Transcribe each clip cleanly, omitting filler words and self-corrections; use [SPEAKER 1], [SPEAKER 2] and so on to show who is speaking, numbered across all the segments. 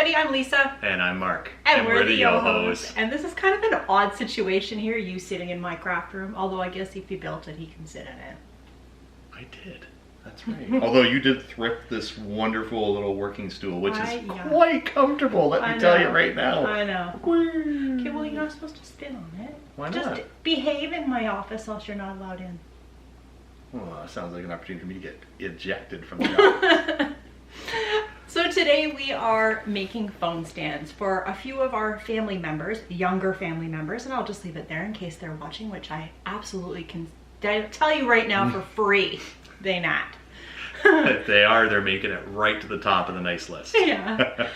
[SPEAKER 1] everybody, I'm Lisa.
[SPEAKER 2] And I'm Mark.
[SPEAKER 1] And we're the Yo-Hos. And this is kind of an odd situation here, you sitting in my craft room. Although I guess if he built it, he can sit in it.
[SPEAKER 2] I did. That's right. Although you did thrift this wonderful little working stool, which is quite comfortable, let me tell you right now.
[SPEAKER 1] I know. Okay, well, you're not supposed to spin on it.
[SPEAKER 2] Why not?
[SPEAKER 1] Just behave in my office, else you're not allowed in.
[SPEAKER 2] Well, that sounds like an opportunity for me to get ejected from the office.
[SPEAKER 1] So today we are making phone stands for a few of our family members, younger family members, and I'll just leave it there in case they're watching, which I absolutely can tell you right now for free, they not.
[SPEAKER 2] If they are, they're making it right to the top of the nice list.
[SPEAKER 1] Yeah.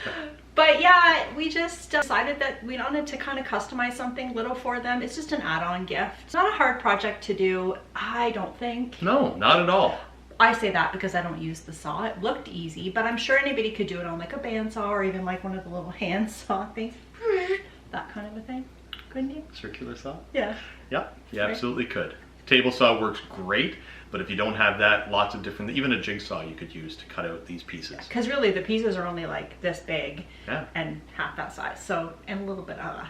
[SPEAKER 1] But yeah, we just decided that we wanted to kind of customize something little for them. It's just an add-on gift. It's not a hard project to do, I don't think.
[SPEAKER 2] No, not at all.
[SPEAKER 1] I say that because I don't use the saw. It looked easy, but I'm sure anybody could do it on like a bandsaw or even like one of the little hand saw things. That kind of a thing. Couldn't you?
[SPEAKER 2] Circular saw?
[SPEAKER 1] Yeah.
[SPEAKER 2] Yeah, you absolutely could. Table saw works great, but if you don't have that, lots of different, even a jigsaw you could use to cut out these pieces.
[SPEAKER 1] Because really the pieces are only like this big and half that size. So, and a little bit of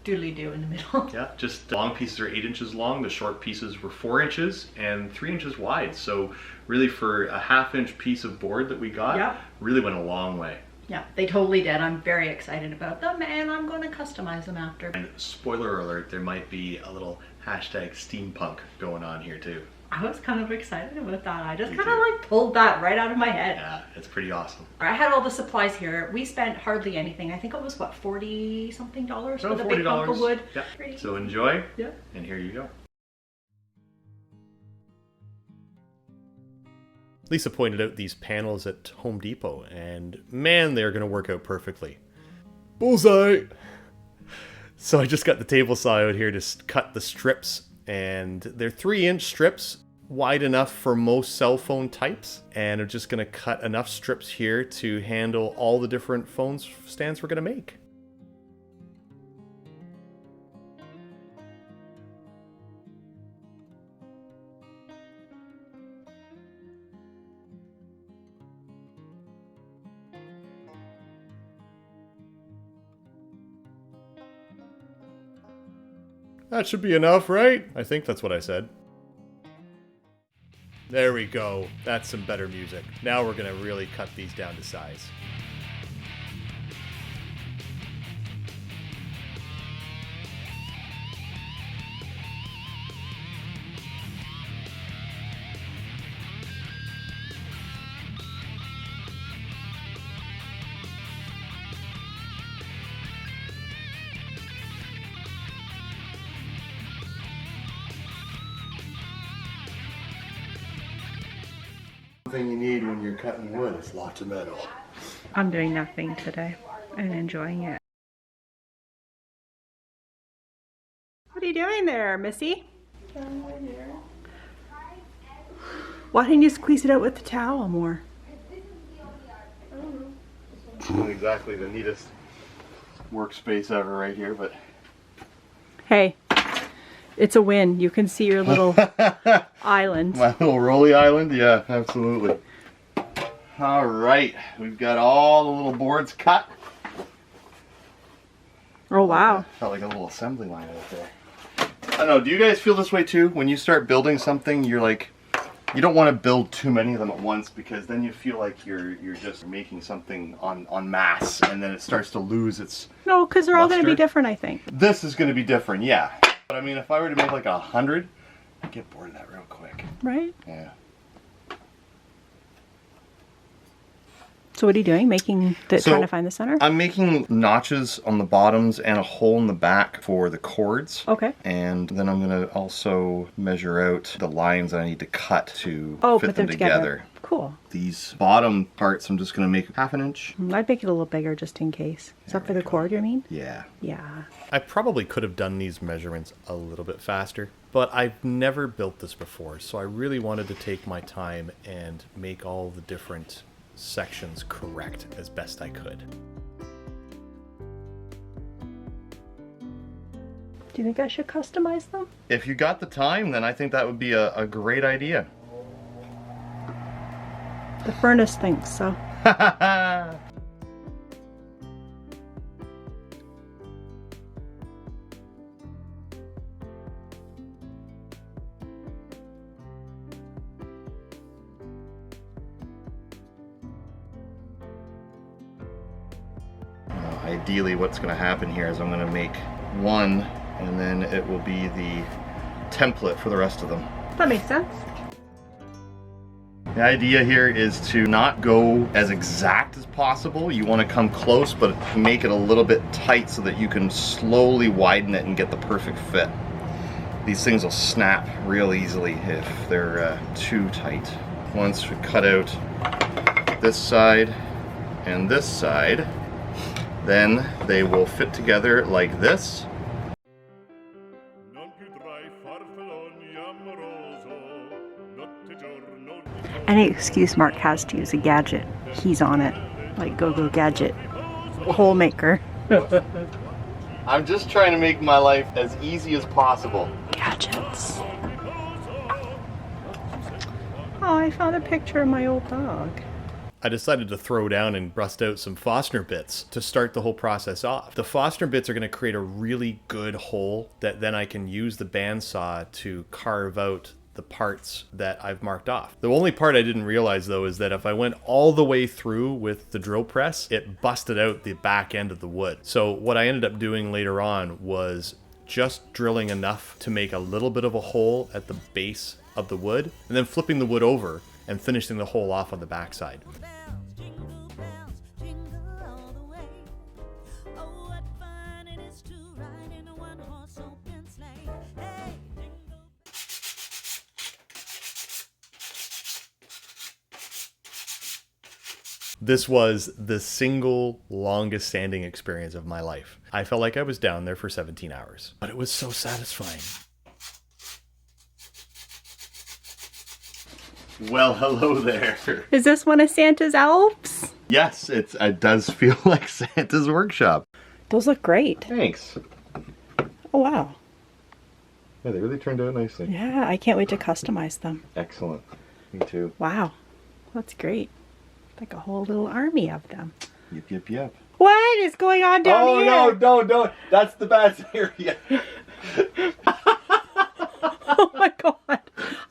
[SPEAKER 1] doodly-doo in the middle.
[SPEAKER 2] Yeah, just long pieces are 8 inches long, the short pieces were 4 inches and 3 inches wide. So really for a ½ inch piece of board that we got, really went a long way.
[SPEAKER 1] Yeah, they totally did. I'm very excited about them and I'm going to customize them after.
[SPEAKER 2] And spoiler alert, there might be a little hashtag steampunk going on here too.
[SPEAKER 1] I was kind of excited about that. I just kind of like pulled that right out of my head.
[SPEAKER 2] Yeah, it's pretty awesome.
[SPEAKER 1] I had all the supplies here. We spent hardly anything. I think it was what, $40 something for the big hunk of wood.
[SPEAKER 2] Yeah. So enjoy.
[SPEAKER 1] Yeah.
[SPEAKER 2] And here you go. Lisa pointed out these panels at Home Depot, and man, they're going to work out perfectly. Bullseye! So I just got the table saw out here to cut the strips, and they're 3-inch strips, wide enough for most cell phone types, and I'm just going to cut enough strips here to handle all the different phone stands we're going to make. That should be enough, right? I think that's what I said. There we go. That's some better music. Now we're gonna really cut these down to size.
[SPEAKER 3] Thing you need when you're cutting wood is lots of metal.
[SPEAKER 1] I'm doing nothing today and enjoying it. What are you doing there, Missy? Why didn't you squeeze it out with the towel more?
[SPEAKER 3] Not exactly the neatest workspace ever right here, but
[SPEAKER 1] Hey, it's a win. You can see your little island.
[SPEAKER 3] my little rolly island, yeah, absolutely. All right, we've got all the little boards cut.
[SPEAKER 1] Oh wow.
[SPEAKER 3] Felt like a little assembly line out there. I don't know, do you guys feel this way too? When you start building something, you're like, you don't want to build too many of them at once because then you feel like you're just making something en masse and then it starts to lose its
[SPEAKER 1] No, because they're all going to be
[SPEAKER 3] luster.
[SPEAKER 1] different, I think.
[SPEAKER 3] This is going to be different, yeah. But I mean, if I were to make like 100, I'd get bored of that real quick.
[SPEAKER 1] Right?
[SPEAKER 3] Yeah.
[SPEAKER 1] So what are you doing? Trying to find the center?
[SPEAKER 3] I'm making notches on the bottoms and a hole in the back for the cords.
[SPEAKER 1] Okay.
[SPEAKER 3] And then I'm going to also measure out the lines I need to cut to
[SPEAKER 1] put them together. Cool.
[SPEAKER 3] These bottom parts I'm just going to make 1/2 inch.
[SPEAKER 1] I'd make it a little bigger just in case. Is that for the cord, you mean?
[SPEAKER 3] Yeah.
[SPEAKER 1] Yeah.
[SPEAKER 2] I probably could have done these measurements a little bit faster, but I've never built this before, so I really wanted to take my time and make all the different sections correct as best I could.
[SPEAKER 1] Do you think I should customize them?
[SPEAKER 3] If you got the time, then I think that would be a great idea.
[SPEAKER 1] The furnace thinks so.
[SPEAKER 3] ideally what's going to happen here is I'm going to make one, and then it will be the template for the rest of them.
[SPEAKER 1] That makes sense.
[SPEAKER 3] The idea here is to not go as exact as possible. You want to come close, but make it a little bit tight so that you can slowly widen it and get the perfect fit. These things will snap real easily if they're too tight. Once we cut out this side and this side, then they will fit together like this.
[SPEAKER 1] Any excuse Mark has to use a gadget, he's on it. Like go gadget. Hole maker.
[SPEAKER 3] I'm just trying to make my life as easy as possible.
[SPEAKER 1] Gadgets. Oh, I found a picture of my old dog.
[SPEAKER 2] I decided to throw down and bust out some Forstner bits to start the whole process off. The Forstner bits are going to create a really good hole that then I can use the bandsaw to carve out the parts that I've marked off. The only part I didn't realize though is that if I went all the way through with the drill press, it busted out the back end of the wood. So what I ended up doing later on was just drilling enough to make a little bit of a hole at the base of the wood, and then flipping the wood over and finishing the hole off on the backside. This was the single longest standing experience of my life. I felt like I was down there for 17 hours, but it was so satisfying.
[SPEAKER 3] Well, hello there.
[SPEAKER 1] Is this one of Santa's elves?
[SPEAKER 3] Yes, it does feel like Santa's workshop.
[SPEAKER 1] Those look great.
[SPEAKER 3] Thanks.
[SPEAKER 1] Oh wow.
[SPEAKER 3] Yeah, they really turned out nicely.
[SPEAKER 1] Yeah, I can't wait to customize them.
[SPEAKER 3] Excellent. Me too.
[SPEAKER 1] Wow, that's great. Like a whole little army of them.
[SPEAKER 3] Yep, yep, yep.
[SPEAKER 1] What is going on down here?
[SPEAKER 3] Oh, no, don't. That's the bad area.
[SPEAKER 1] Oh my god.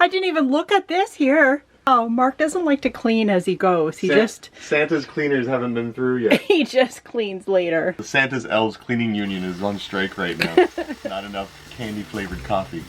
[SPEAKER 1] I didn't even look at this here. Oh, Mark doesn't like to clean as he goes.
[SPEAKER 3] Santa's cleaners haven't been through yet.
[SPEAKER 1] He just cleans later.
[SPEAKER 3] The Santa's Elves Cleaning Union is on strike right now. Not enough candy flavored coffee.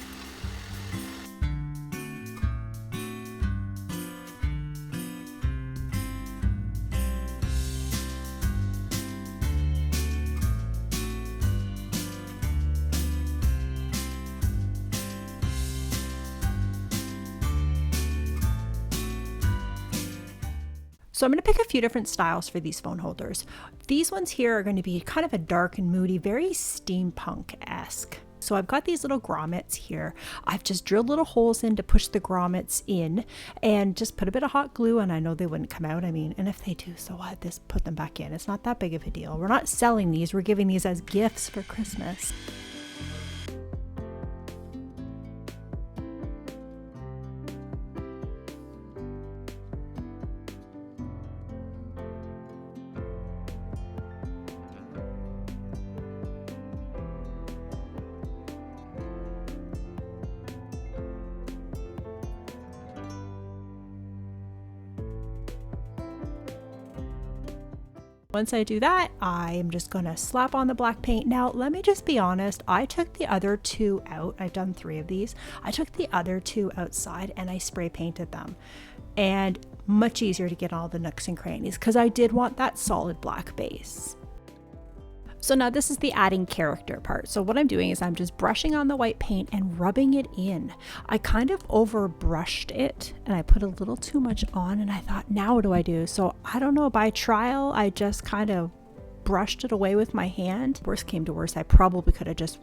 [SPEAKER 1] So I'm going to pick a few different styles for these phone holders. These ones here are going to be kind of a dark and moody, very steampunk-esque. So I've got these little grommets here. I've just drilled little holes in to push the grommets in and just put a bit of hot glue, and I know they wouldn't come out. I mean, and if they do, so what? Just put them back in. It's not that big of a deal. We're not selling these. We're giving these as gifts for Christmas. Once I do that, I am just going to slap on the black paint. Now, let me just be honest. I took the other two out. I've done 3 of these. I took the other 2 outside and I spray painted them. And much easier to get all the nooks and crannies because I did want that solid black base. So now this is the adding character part. So what I'm doing is I'm just brushing on the white paint and rubbing it in. I kind of over brushed it and I put a little too much on, and I thought, now what do I do? So I don't know, by trial, I just kind of brushed it away with my hand. Worst came to worst, I probably could have just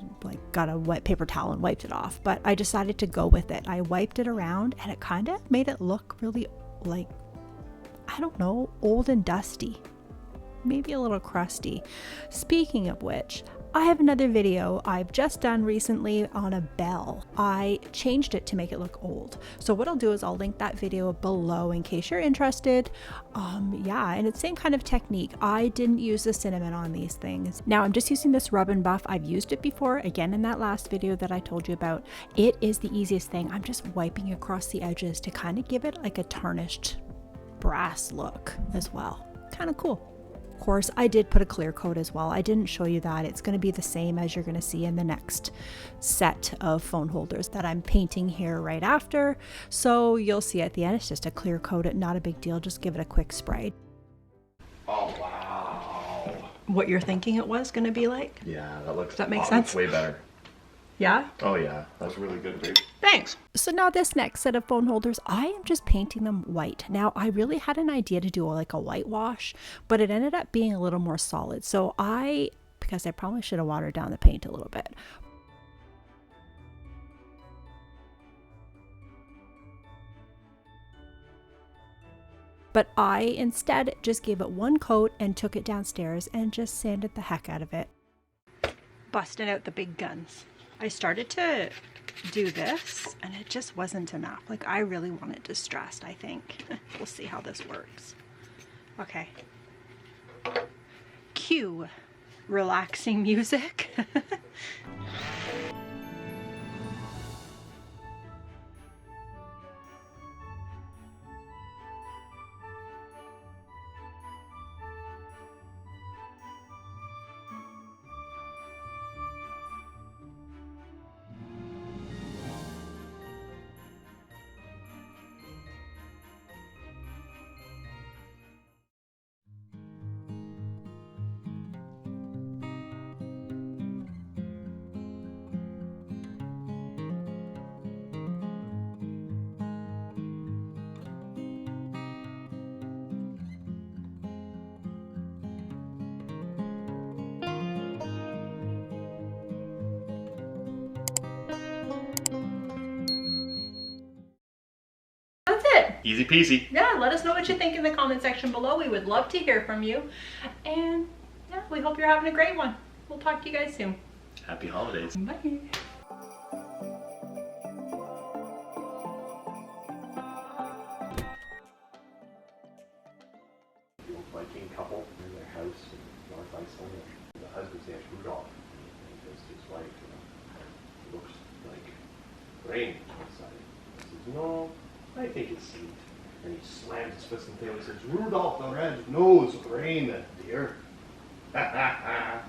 [SPEAKER 1] got a wet paper towel and wiped it off, but I decided to go with it. I wiped it around and it kind of made it look really I don't know, old and dusty. Maybe a little crusty. Speaking of which, I have another video I've just done recently on a bell. I changed it to make it look old. So what I'll do is I'll link that video below in case you're interested. Yeah, and it's the same kind of technique. I didn't use the cinnamon on these things. Now I'm just using this rub and buff. I've used it before, again in that last video that I told you about. It is the easiest thing. I'm just wiping across the edges to kind of give it like a tarnished brass look as well. Kind of cool.
[SPEAKER 4] Of course, I did put a clear coat as well. I didn't show you that. It's going to be the same as you're going to see in the next set of phone holders that I'm painting here right after. So you'll see at the end, it's just a clear coat, not a big deal. Just give it a quick spray.
[SPEAKER 3] Oh, wow.
[SPEAKER 1] What you're thinking it was going to be like?
[SPEAKER 3] Yeah, that looks,
[SPEAKER 1] Does that make sense?
[SPEAKER 3] way better.
[SPEAKER 1] Yeah?
[SPEAKER 3] Oh yeah, that's really good, babe.
[SPEAKER 1] Thanks.
[SPEAKER 4] So now this next set of phone holders, I am just painting them white. Now I really had an idea to do like a whitewash, but it ended up being a little more solid. So because I probably should have watered down the paint a little bit. But I instead just gave it one coat and took it downstairs and just sanded the heck out of it.
[SPEAKER 1] Busting out the big guns. I started to do this and it just wasn't enough. Like I really want it distressed, I think. We'll see how this works. Okay. Cue relaxing music. That's it.
[SPEAKER 3] Easy peasy.
[SPEAKER 1] Yeah, let us know what you think in the comment section below. We would love to hear from you. And yeah, we hope you're having a great one. We'll talk to you guys soon.
[SPEAKER 3] Happy holidays.
[SPEAKER 1] Bye.
[SPEAKER 2] Viking couple in their house in North Iceland. The husband's name's Rudolph. And he says to his wife, it looks like rain outside. He says, no, I think it's sleet. And he slams his fist in the table and says, Rudolph, the red nose rain, dear. Ha ha ha.